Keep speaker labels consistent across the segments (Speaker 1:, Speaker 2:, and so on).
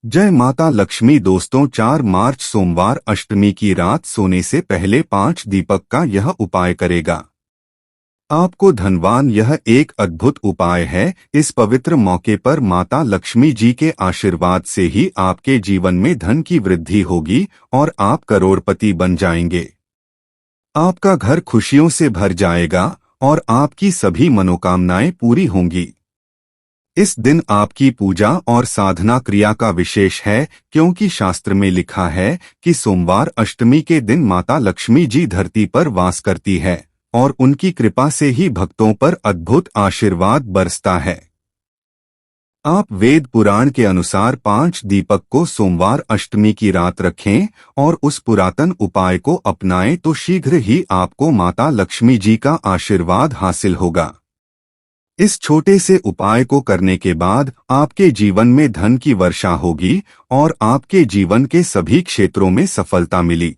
Speaker 1: जय माता लक्ष्मी। दोस्तों, 4 मार्च सोमवार अष्टमी की रात सोने से पहले 5 दीपक का यह उपाय करेगा आपको धनवान। यह एक अद्भुत उपाय है। इस पवित्र मौके पर माता लक्ष्मी जी के आशीर्वाद से ही आपके जीवन में धन की वृद्धि होगी और आप करोड़पति बन जाएंगे। आपका घर खुशियों से भर जाएगा और आपकी सभी मनोकामनाएं पूरी होंगी। इस दिन आपकी पूजा और साधना क्रिया का विशेष है, क्योंकि शास्त्र में लिखा है कि सोमवार अष्टमी के दिन माता लक्ष्मी जी धरती पर वास करती है और उनकी कृपा से ही भक्तों पर अद्भुत आशीर्वाद बरसता है। आप वेद पुराण के अनुसार 5 दीपक को सोमवार अष्टमी की रात रखें और उस पुरातन उपाय को अपनाएं तो शीघ्र ही आपको माता लक्ष्मी जी का आशीर्वाद हासिल होगा। इस छोटे से उपाय को करने के बाद आपके जीवन में धन की वर्षा होगी और आपके जीवन के सभी क्षेत्रों में सफलता मिली।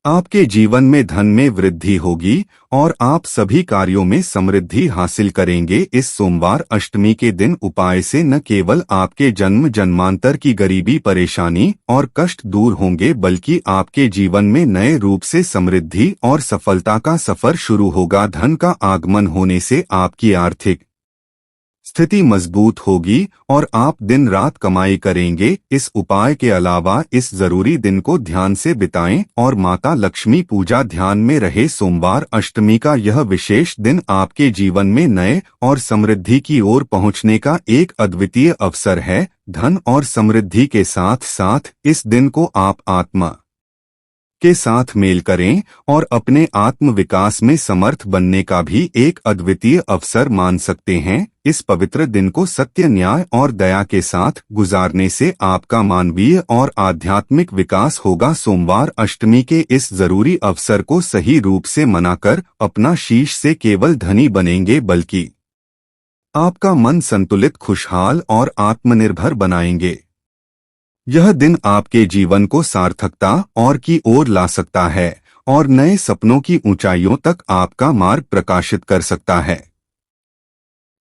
Speaker 1: आपके जीवन में धन में वृद्धि होगी और आप सभी कार्यों में समृद्धि हासिल करेंगे। इस सोमवार अष्टमी के दिन उपाय से न केवल आपके जन्म जन्मांतर की गरीबी, परेशानी और कष्ट दूर होंगे, बल्कि आपके जीवन में नए रूप से समृद्धि और सफलता का सफर शुरू होगा। धन का आगमन होने से आपकी आर्थिक स्थिति मजबूत होगी और आप दिन रात कमाई करेंगे। इस उपाय के अलावा इस जरूरी दिन को ध्यान से बिताएं और माता लक्ष्मी पूजा ध्यान में रहे। सोमवार अष्टमी का यह विशेष दिन आपके जीवन में नए और समृद्धि की ओर पहुंचने का एक अद्वितीय अवसर है। धन और समृद्धि के साथ साथ इस दिन को आप आत्मा के साथ मेल करें और अपने आत्म विकास में समर्थ बनने का भी एक अद्वितीय अवसर मान सकते हैं। इस पवित्र दिन को सत्य, न्याय और दया के साथ गुजारने से आपका मानवीय और आध्यात्मिक विकास होगा। सोमवार अष्टमी के इस जरूरी अवसर को सही रूप से मनाकर अपना शीश से केवल धनी बनेंगे, बल्कि आपका मन संतुलित, खुशहाल और आत्मनिर्भर बनाएंगे। यह दिन आपके जीवन को सार्थकता और की ओर ला सकता है और नए सपनों की ऊंचाइयों तक आपका मार्ग प्रकाशित कर सकता है।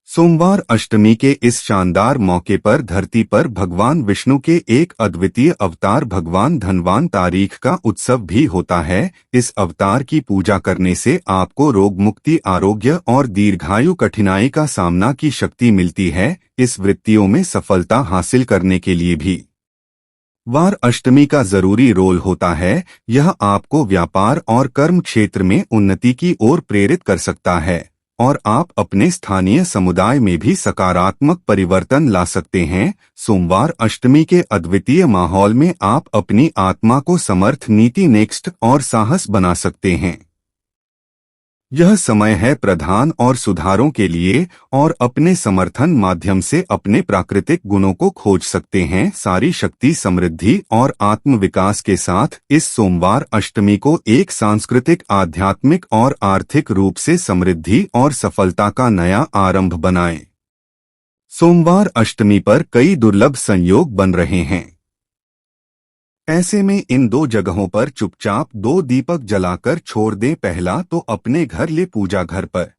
Speaker 1: सोमवार अष्टमी के इस शानदार मौके पर धरती पर भगवान विष्णु के एक अद्वितीय अवतार भगवान धनवान तारीख का उत्सव भी होता है। इस अवतार की पूजा करने से आपको रोग मुक्ति, आरोग्य और दीर्घायु, कठिनाई का सामना की शक्ति मिलती है। इस वृत्तियों में सफलता हासिल करने के लिए भी वार अष्टमी का जरूरी रोल होता है। यह आपको व्यापार और कर्म क्षेत्र में उन्नति की ओर प्रेरित कर सकता है और आप अपने स्थानीय समुदाय में भी सकारात्मक परिवर्तन ला सकते हैं। सोमवार अष्टमी के अद्वितीय माहौल में आप अपनी आत्मा को समर्थ, नीति निष्ठ और साहस बना सकते हैं। यह समय है प्रधान और सुधारों के लिए और अपने समर्थन माध्यम से अपने प्राकृतिक गुणों को खोज सकते हैं। सारी शक्ति, समृद्धि और आत्म विकास के साथ इस सोमवार अष्टमी को एक सांस्कृतिक, आध्यात्मिक और आर्थिक रूप से समृद्धि और सफलता का नया आरंभ बनाएं। सोमवार अष्टमी पर कई दुर्लभ संयोग बन रहे हैं। ऐसे में इन 2 जगहों पर चुपचाप 2 दीपक जलाकर छोड़ दें। पहला तो अपने घर ले पूजा घर पर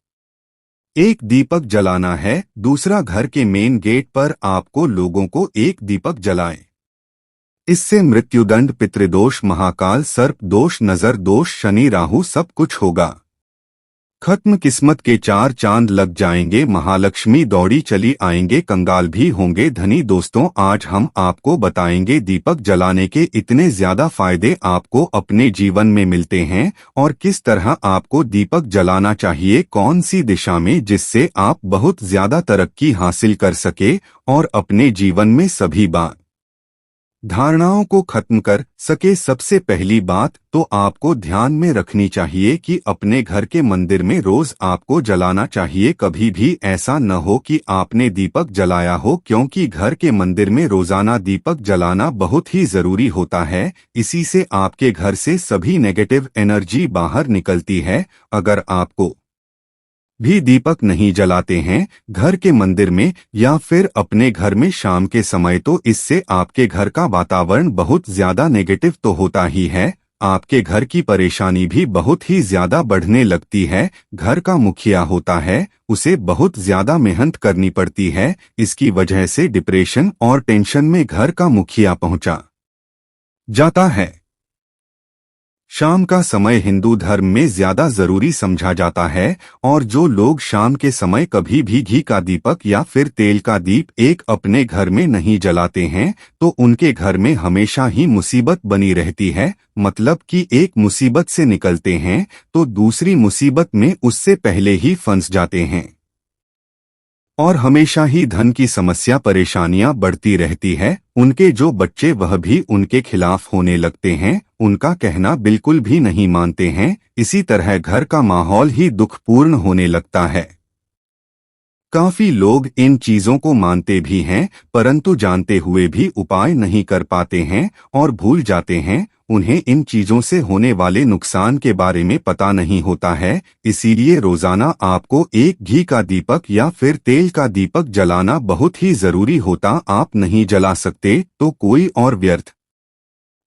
Speaker 1: 1 दीपक जलाना है। दूसरा, घर के मेन गेट पर आपको लोगों को 1 दीपक जलाएं। इससे मृत्युदंड, पितृदोष, महाकाल सर्प दोष, नजर दोष, शनि राहु सब कुछ होगा खत्म। किस्मत के 4 चांद लग जाएंगे। महालक्ष्मी दौड़ी चली आएंगे, कंगाल भी होंगे धनी। दोस्तों, आज हम आपको बताएंगे दीपक जलाने के इतने ज्यादा फायदे आपको अपने जीवन में मिलते हैं और किस तरह आपको दीपक जलाना चाहिए, कौन सी दिशा में, जिससे आप बहुत ज्यादा तरक्की हासिल कर सके और अपने जीवन में सभी धारणाओं को खत्म कर सके। सबसे पहली बात तो आपको ध्यान में रखनी चाहिए कि अपने घर के मंदिर में रोज आपको जलाना चाहिए। कभी भी ऐसा न हो कि आपने दीपक जलाया हो, क्योंकि घर के मंदिर में रोजाना दीपक जलाना बहुत ही जरूरी होता है। इसी से आपके घर से सभी नेगेटिव एनर्जी बाहर निकलती है। अगर आपको भी दीपक नहीं जलाते हैं घर के मंदिर में या फिर अपने घर में शाम के समय, तो इससे आपके घर का वातावरण बहुत ज्यादा नेगेटिव तो होता ही है, आपके घर की परेशानी भी बहुत ही ज्यादा बढ़ने लगती है। घर का मुखिया होता है, उसे बहुत ज्यादा मेहनत करनी पड़ती है। इसकी वजह से डिप्रेशन और टेंशन में घर का मुखिया पहुंचा जाता है। शाम का समय हिंदू धर्म में ज्यादा जरूरी समझा जाता है और जो लोग शाम के समय कभी भी घी का दीपक या फिर तेल का दीप एक अपने घर में नहीं जलाते हैं तो उनके घर में हमेशा ही मुसीबत बनी रहती है। मतलब कि एक मुसीबत से निकलते हैं तो दूसरी मुसीबत में उससे पहले ही फंस जाते हैं और हमेशा ही धन की समस्या परेशानियां बढ़ती रहती है। उनके जो बच्चे वह भी उनके खिलाफ होने लगते हैं, उनका कहना बिल्कुल भी नहीं मानते हैं। इसी तरह घर का माहौल ही दुखपूर्ण होने लगता है। काफी लोग इन चीजों को मानते भी हैं परंतु जानते हुए भी उपाय नहीं कर पाते हैं और भूल जाते हैं। उन्हें इन चीजों से होने वाले नुकसान के बारे में पता नहीं होता है। इसीलिए रोजाना आपको एक घी का दीपक या फिर तेल का दीपक जलाना बहुत ही जरूरी होता। आप नहीं जला सकते तो कोई और व्यर्थ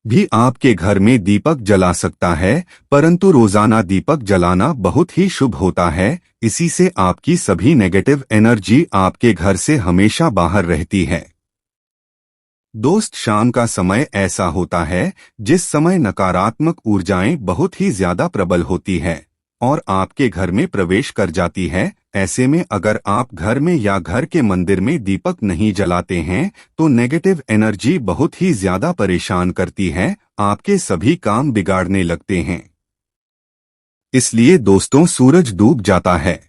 Speaker 1: भी आपके घर में दीपक जला सकता है, परंतु रोजाना दीपक जलाना बहुत ही शुभ होता है। इसी से आपकी सभी नेगेटिव एनर्जी आपके घर से हमेशा बाहर रहती है। दोस्त, शाम का समय ऐसा होता है जिस समय नकारात्मक ऊर्जाएं बहुत ही ज्यादा प्रबल होती है और आपके घर में प्रवेश कर जाती है। ऐसे में अगर आप घर में या घर के मंदिर में दीपक नहीं जलाते हैं तो नेगेटिव एनर्जी बहुत ही ज्यादा परेशान करती है, आपके सभी काम बिगाड़ने लगते हैं। इसलिए दोस्तों, सूरज डूब जाता है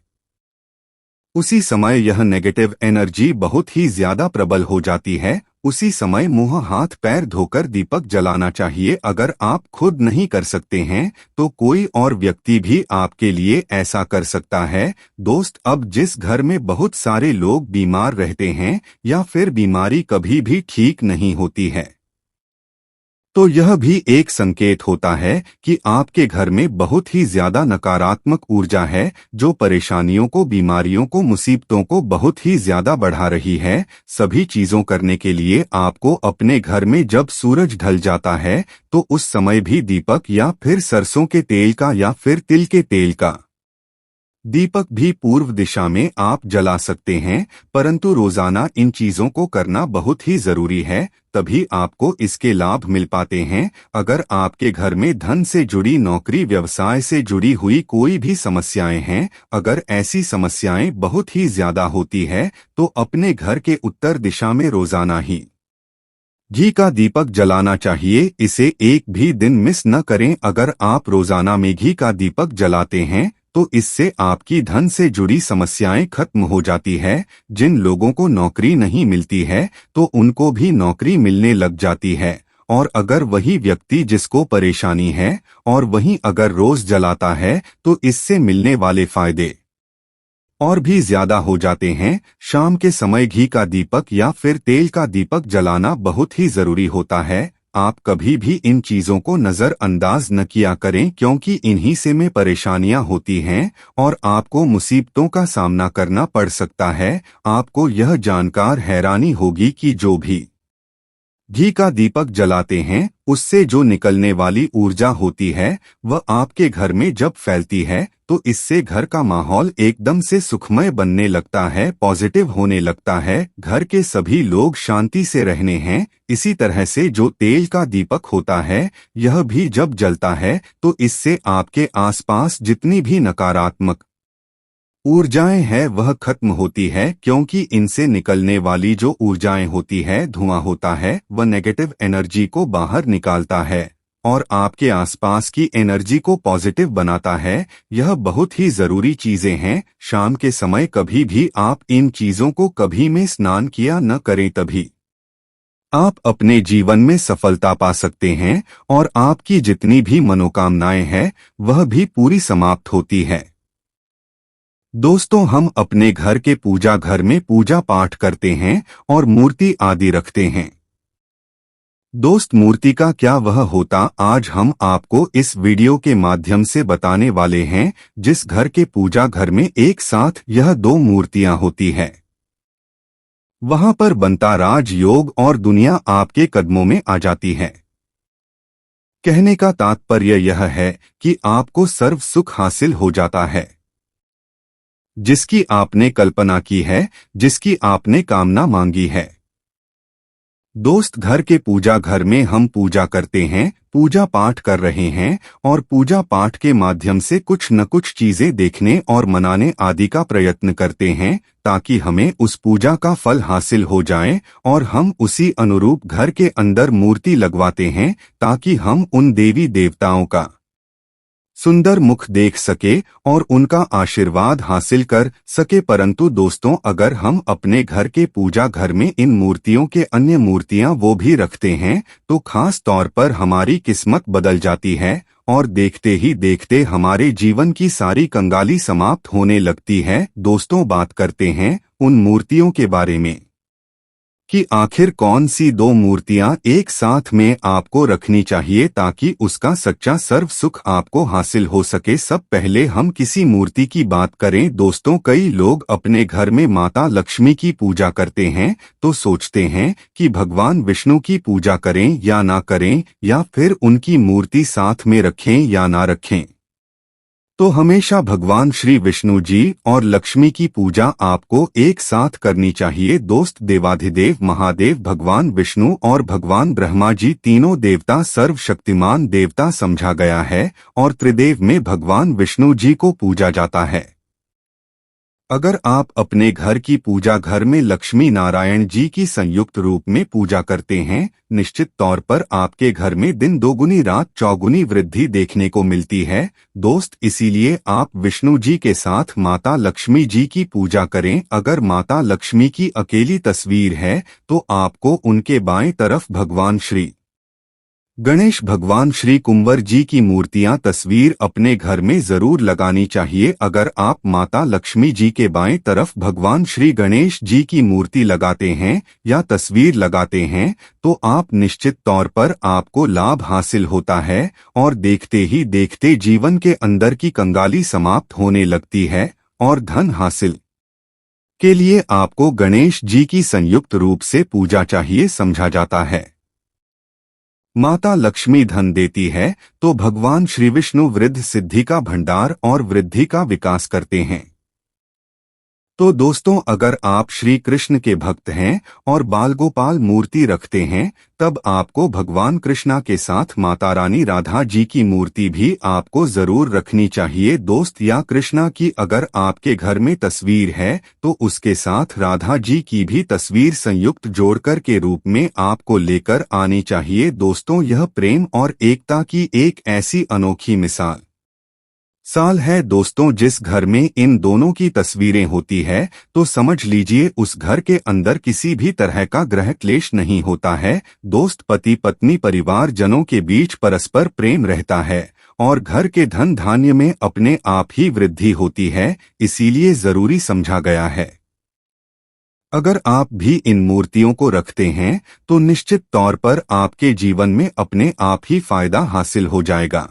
Speaker 1: उसी समय यह नेगेटिव एनर्जी बहुत ही ज्यादा प्रबल हो जाती है। उसी समय मुंह हाथ पैर धोकर दीपक जलाना चाहिए। अगर आप खुद नहीं कर सकते हैं तो कोई और व्यक्ति भी आपके लिए ऐसा कर सकता है। दोस्त, अब जिस घर में बहुत सारे लोग बीमार रहते हैं या फिर बीमारी कभी भी ठीक नहीं होती है तो यह भी एक संकेत होता है कि आपके घर में बहुत ही ज्यादा नकारात्मक ऊर्जा है जो परेशानियों को, बीमारियों को, मुसीबतों को बहुत ही ज्यादा बढ़ा रही है। सभी चीजों करने के लिए आपको अपने घर में जब सूरज ढल जाता है तो उस समय भी दीपक या फिर सरसों के तेल का या फिर तिल के तेल का दीपक भी पूर्व दिशा में आप जला सकते हैं, परंतु रोजाना इन चीजों को करना बहुत ही जरूरी है, तभी आपको इसके लाभ मिल पाते हैं। अगर आपके घर में धन से जुड़ी, नौकरी व्यवसाय से जुड़ी हुई कोई भी समस्याएं हैं, अगर ऐसी समस्याएं बहुत ही ज्यादा होती है तो अपने घर के उत्तर दिशा में रोजाना ही घी का दीपक जलाना चाहिए। इसे एक भी दिन मिस न करें। अगर आप रोजाना में घी का दीपक जलाते हैं तो इससे आपकी धन से जुड़ी समस्याएं खत्म हो जाती है। जिन लोगों को नौकरी नहीं मिलती है तो उनको भी नौकरी मिलने लग जाती है और अगर वही व्यक्ति जिसको परेशानी है और वहीं अगर रोज जलाता है तो इससे मिलने वाले फायदे और भी ज्यादा हो जाते हैं। शाम के समय घी का दीपक या फिर तेल का दीपक जलाना बहुत ही जरूरी होता है। आप कभी भी इन चीजों को नजरअंदाज न किया करें क्योंकि इन्हीं से में परेशानियां होती हैं और आपको मुसीबतों का सामना करना पड़ सकता है। आपको यह जानकर हैरानी होगी कि जो भी घी का दीपक जलाते हैं उससे जो निकलने वाली ऊर्जा होती है वह आपके घर में जब फैलती है तो इससे घर का माहौल एकदम से सुखमय बनने लगता है, पॉजिटिव होने लगता है। घर के सभी लोग शांति से रहने हैं। इसी तरह से जो तेल का दीपक होता है यह भी जब जलता है तो इससे आपके आसपास जितनी भी नकारात्मक ऊर्जाएं हैं वह खत्म होती है क्योंकि इनसे निकलने वाली जो ऊर्जाएं होती है, धुआं होता है, वह नेगेटिव एनर्जी को बाहर निकालता है और आपके आसपास की एनर्जी को पॉजिटिव बनाता है। यह बहुत ही जरूरी चीजें हैं। शाम के समय कभी भी आप इन चीजों को कभी में स्नान किया न करें, तभी आप अपने जीवन में सफलता पा सकते हैं और आपकी जितनी भी मनोकामनाएं हैं वह भी पूरी समाप्त होती है। दोस्तों, हम अपने घर के पूजा घर में पूजा पाठ करते हैं और मूर्ति आदि रखते हैं। दोस्त, मूर्ति का क्या वह होता आज हम आपको इस वीडियो के माध्यम से बताने वाले हैं। जिस घर के पूजा घर में एक साथ यह दो मूर्तियां होती है वहां पर बनता राज योग और दुनिया आपके कदमों में आ जाती है। कहने का तात्पर्य यह है कि आपको सर्व सुख हासिल हो जाता है, जिसकी आपने कल्पना की है, जिसकी आपने कामना मांगी है। दोस्त, घर के पूजा घर में हम पूजा करते हैं, पूजा पाठ कर रहे हैं और पूजा पाठ के माध्यम से कुछ न कुछ चीजें देखने और मनाने आदि का प्रयत्न करते हैं ताकि हमें उस पूजा का फल हासिल हो जाए, और हम उसी अनुरूप घर के अंदर मूर्ति लगवाते हैं ताकि हम उन देवी देवताओं का सुंदर मुख देख सके और उनका आशीर्वाद हासिल कर सके। परंतु दोस्तों, अगर हम अपने घर के पूजा घर में इन मूर्तियों के अन्य मूर्तियां वो भी रखते हैं तो खास तौर पर हमारी किस्मत बदल जाती है और देखते ही देखते हमारे जीवन की सारी कंगाली समाप्त होने लगती है। दोस्तों, बात करते हैं उन मूर्तियों के बारे में कि आखिर कौन सी दो मूर्तियां एक साथ में आपको रखनी चाहिए ताकि उसका सच्चा सर्व सुख आपको हासिल हो सके। सब पहले हम किसी मूर्ति की बात करें। दोस्तों, कई लोग अपने घर में माता लक्ष्मी की पूजा करते हैं तो सोचते हैं कि भगवान विष्णु की पूजा करें या ना करें, या फिर उनकी मूर्ति साथ में रखें या ना रखें। तो हमेशा भगवान श्री विष्णु जी और लक्ष्मी की पूजा आपको एक साथ करनी चाहिए। दोस्त, देवाधिदेव महादेव भगवान विष्णु और भगवान ब्रह्मा जी तीनों देवता सर्वशक्तिमान देवता समझा गया है और त्रिदेव में भगवान विष्णु जी को पूजा जाता है। अगर आप अपने घर की पूजा घर में लक्ष्मी नारायण जी की संयुक्त रूप में पूजा करते हैं, निश्चित तौर पर आपके घर में दिन दोगुनी रात चौगुनी वृद्धि देखने को मिलती है। दोस्त, इसीलिए आप विष्णु जी के साथ माता लक्ष्मी जी की पूजा करें। अगर माता लक्ष्मी की अकेली तस्वीर है तो आपको उनके बाएं तरफ भगवान श्री गणेश भगवान श्री कुंवर जी की मूर्तियां तस्वीर अपने घर में जरूर लगानी चाहिए। अगर आप माता लक्ष्मी जी के बाएं तरफ भगवान श्री गणेश जी की मूर्ति लगाते हैं या तस्वीर लगाते हैं तो आप निश्चित तौर पर आपको लाभ हासिल होता है और देखते ही देखते जीवन के अंदर की कंगाली समाप्त होने लगती है और धन हासिल के लिए आपको गणेश जी की संयुक्त रूप से पूजा चाहिए समझा जाता है। माता लक्ष्मी धन देती है तो भगवान श्री विष्णु वृद्धि सिद्धि का भंडार और वृद्धि का विकास करते हैं। तो दोस्तों, अगर आप श्री कृष्ण के भक्त हैं और बाल गोपाल मूर्ति रखते हैं तब आपको भगवान कृष्णा के साथ माता रानी राधा जी की मूर्ति भी आपको जरूर रखनी चाहिए। दोस्त, या कृष्णा की अगर आपके घर में तस्वीर है तो उसके साथ राधा जी की भी तस्वीर संयुक्त जोड़कर के रूप में आपको लेकर आनी चाहिए। दोस्तों, यह प्रेम और एकता की एक ऐसी अनोखी मिसाल है दोस्तों, जिस घर में इन दोनों की तस्वीरें होती है तो समझ लीजिए उस घर के अंदर किसी भी तरह का ग्रह क्लेश नहीं होता है। दोस्त, पति पत्नी परिवार जनों के बीच परस्पर प्रेम रहता है और घर के धन धान्य में अपने आप ही वृद्धि होती है, इसीलिए जरूरी समझा गया है। अगर आप भी इन मूर्तियों को रखते हैं तो निश्चित तौर पर आपके जीवन में अपने आप ही फायदा हासिल हो जाएगा।